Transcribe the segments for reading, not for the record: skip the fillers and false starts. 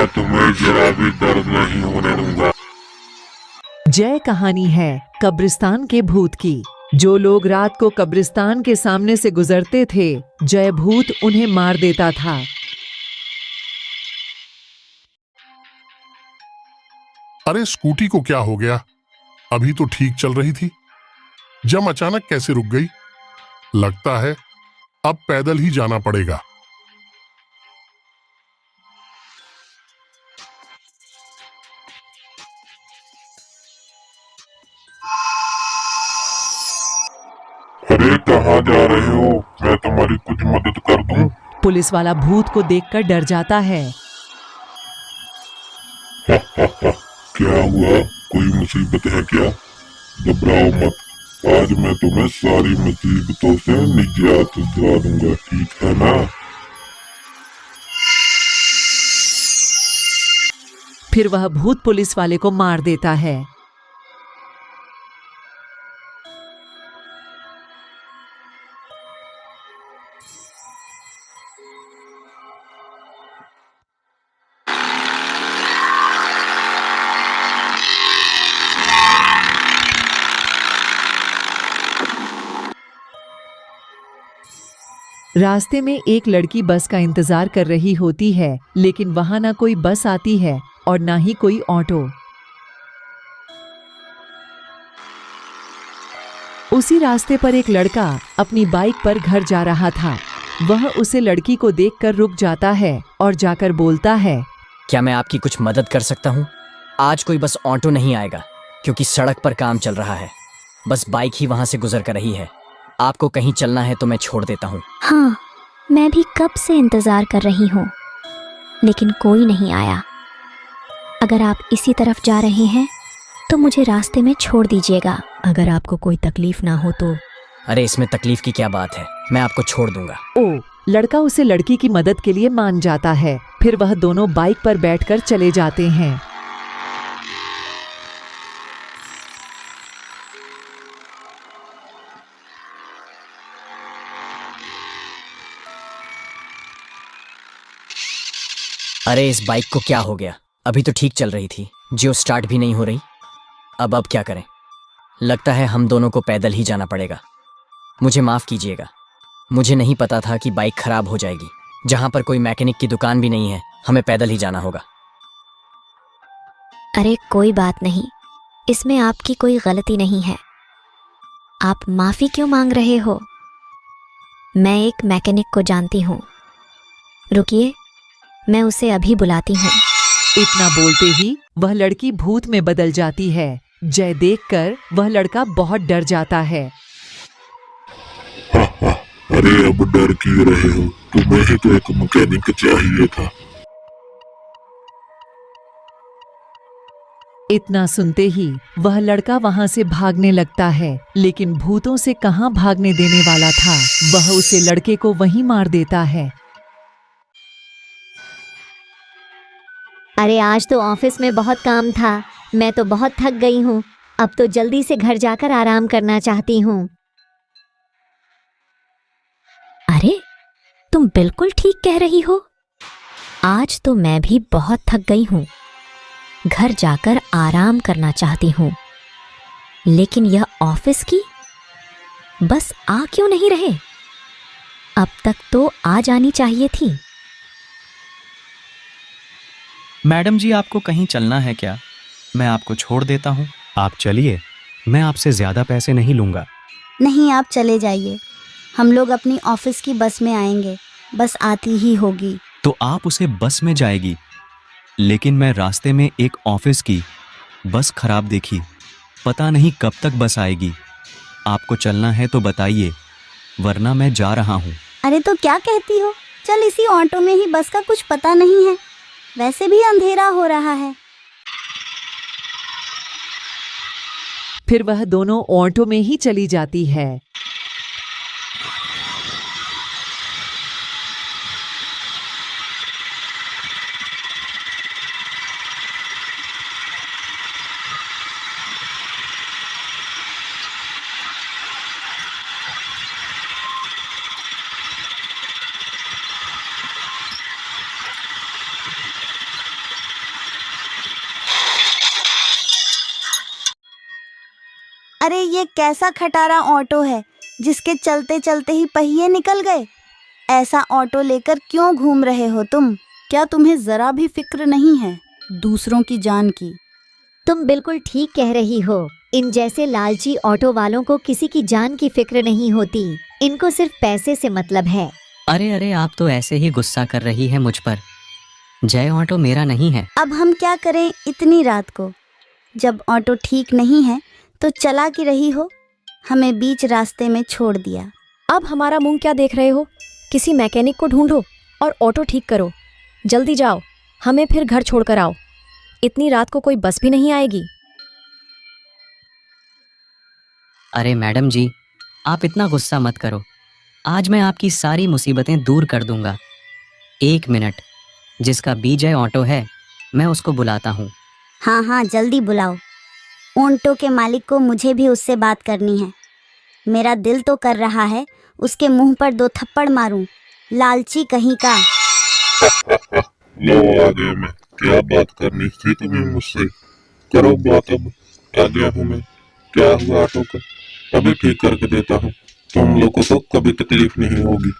मैं तुम्हें जरा भी दर्द नहीं होने दूंगा। जय कहानी है कब्रिस्तान के भूत की। जो लोग रात को कब्रिस्तान के सामने से गुजरते थे, जय भूत उन्हें मार देता था। अरे स्कूटी को क्या हो गया? अभी तो ठीक चल रही थी, जम अचानक कैसे रुक गई? लगता है अब पैदल ही जाना पड़ेगा। अरे कहाँ जा रहे हो? मैं तुम्हारी कुछ मदद कर दूं? पुलिस वाला भूत को देखकर डर जाता है। क्या हुआ? कोई मुसीबत है क्या? घबराओ मत, आज मैं तुम्हें सारी मुसीबतों से निजात दिला दूंगा, ठीक है ना? फिर वह भूत पुलिस वाले को मार देता है। रास्ते में एक लड़की बस का इंतजार कर रही होती है, लेकिन वहां ना कोई बस आती है और ना ही कोई ऑटो। उसी रास्ते पर एक लड़का अपनी बाइक पर घर जा रहा था। वह उसे लड़की को देखकर रुक जाता है और जाकर बोलता है, क्या मैं आपकी कुछ मदद कर सकता हूँ? आज कोई बस ऑटो नहीं आएगा क्योंकि सड़क पर काम चल रहा है। बस बाइक ही वहां से गुजर कर रही है। आपको कहीं चलना है तो मैं छोड़ देता हूँ। हाँ, मैं भी कब से इंतजार कर रही हूँ, लेकिन कोई नहीं आया। अगर आप इसी तरफ जा रहे हैं तो मुझे रास्ते में छोड़ दीजिएगा। अगर आपको कोई तकलीफ ना हो तो। अरे इसमें तकलीफ की क्या बात है, मैं आपको छोड़ दूंगा। ओ, लड़का उसे लड़की की मदद के लिए मान जाता है। फिर वह दोनों बाइक पर बैठकर चले जाते हैं। अरे इस बाइक को क्या हो गया? अभी तो ठीक चल रही थी, जो स्टार्ट भी नहीं हो रही। अब क्या करें? लगता है हम दोनों को पैदल ही जाना पड़ेगा। मुझे माफ कीजिएगा, मुझे नहीं पता था कि बाइक खराब हो जाएगी। जहां पर कोई मैकेनिक की दुकान भी नहीं है, हमें पैदल ही जाना होगा। अरे कोई बात नहीं, इसमें आपकी कोई गलती नहीं है। आप माफी क्यों मांग रहे हो? मैं एक मैकेनिक को जानती हूँ। रुकिए, मैं उसे अभी बुलाती हूँ। इतना बोलते ही वह लड़की भूत में बदल जाती है। जय देखकर वह लड़का बहुत डर जाता है। अरे अब डर क्यों रहे हो? तुम्हें ही तो एक मैकेनिक चाहिए था। इतना सुनते ही वह लड़का वहां से भागने लगता है, लेकिन भूतों से कहां भागने देने वाला था। वह उसे लड़के को वहीं मार देता है। अरे आज तो ऑफिस में बहुत काम था, मैं तो बहुत थक गई हूँ। अब तो जल्दी से घर जाकर आराम करना चाहती हूँ। अरे तुम बिल्कुल ठीक कह रही हो। आज तो मैं भी बहुत थक गई हूँ, घर जाकर आराम करना चाहती हूँ। लेकिन यह ऑफिस की बस आ क्यों नहीं रहे? अब तक तो आ जानी चाहिए थी। मैडम जी, आपको कहीं चलना है क्या? मैं आपको छोड़ देता हूँ। आप चलिए, मैं आपसे ज्यादा पैसे नहीं लूंगा। नहीं, आप चले जाइए, हम लोग अपनी ऑफिस की बस में आएंगे। बस आती ही होगी। तो आप उसे बस में जाएगी, लेकिन मैं रास्ते में एक ऑफिस की बस खराब देखी। पता नहीं कब तक बस आएगी। आपको चलना है तो बताइए, वरना मैं जा रहा हूँ। अरे तो क्या कहती हो? चल इसी ऑटो में ही, बस का कुछ पता नहीं है, वैसे भी अंधेरा हो रहा है। फिर वह दोनों ऑटो में ही चली जाती है। ये कैसा खटारा ऑटो है जिसके चलते चलते ही पहिए निकल गए। ऐसा ऑटो लेकर क्यों घूम रहे हो तुम? क्या तुम्हें जरा भी फिक्र नहीं है दूसरों की जान की? तुम बिल्कुल ठीक कह रही हो। इन जैसे लालची ऑटो वालों को किसी की जान की फिक्र नहीं होती। इनको सिर्फ पैसे से मतलब है। अरे अरे, आप तो ऐसे ही गुस्सा कर रही है मुझ पर। जय ऑटो मेरा नहीं है। अब हम क्या करें इतनी रात को? जब ऑटो ठीक नहीं है तो चला की रही हो, हमें बीच रास्ते में छोड़ दिया। अब हमारा मुंह क्या देख रहे हो? किसी मैकेनिक को ढूंढो और ऑटो ठीक करो। जल्दी जाओ, हमें फिर घर छोड़कर आओ। इतनी रात को कोई बस भी नहीं आएगी। अरे मैडम जी, आप इतना गुस्सा मत करो। आज मैं आपकी सारी मुसीबतें दूर कर दूंगा। 1 मिनट, जिसका बीजय ऑटो है मैं उसको बुलाता हूँ। हाँ हाँ, जल्दी बुलाओ। ऑटो के मालिक को मुझे भी उससे बात करनी है। मेरा दिल तो कर रहा है उसके मुंह पर 2 थप्पड़ मारूं, लालची कहीं का। लो आ गया मैं। क्या बात करनी थी तुम्हें मुझसे? करो बात अब। आ गया हूँ मैं। क्या हुआ ऑटो का? अभी ठीक करके देता हूँ। तुम लोगों को कभी तकलीफ नहीं होगी।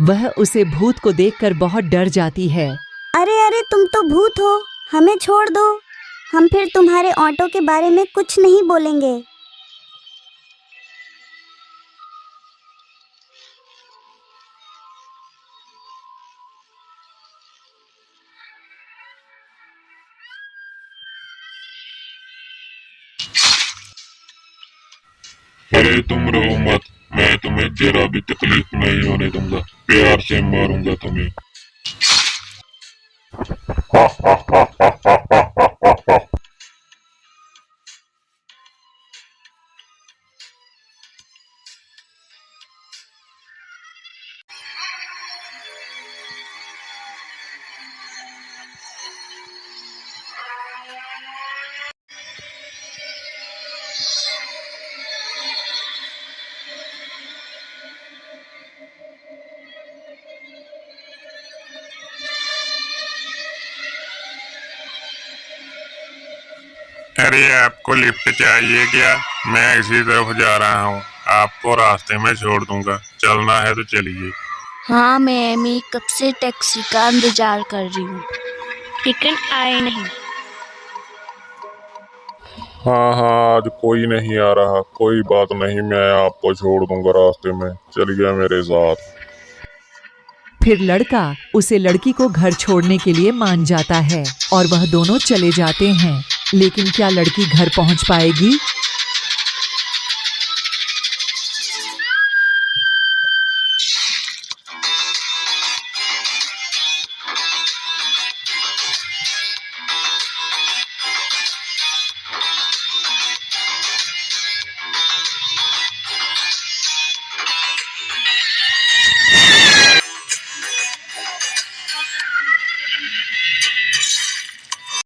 वह उसे भूत को देखकर बहुत डर जाती है। अरे अरे, तुम तो भूत हो, हमें छोड़ दो। हम फिर तुम्हारे ऑटो के बारे में कुछ नहीं बोलेंगे। अरे तुम रो मत, मैं तुम्हें जरा भी तकलीफ नहीं होने दूंगा। प्यार से मारूंगा तुम्हें। अरे आपको लिफ्ट चाहिए क्या? मैं इसी तरफ जा रहा हूँ, आपको रास्ते में छोड़ दूंगा। चलना है तो चलिए। हाँ, मैं कब से टैक्सी का इंतजार कर रही हूँ, लेकिन आए नहीं। हाँ हाँ, आज कोई नहीं आ रहा। कोई बात नहीं, मैं आपको छोड़ दूंगा रास्ते में। चलिए मेरे साथ। फिर लड़का उसे लड़की को घर छोड़ने के लिए मान जाता है और वह दोनों चले जाते हैं। लेकिन क्या लड़की घर पहुंच पाएगी?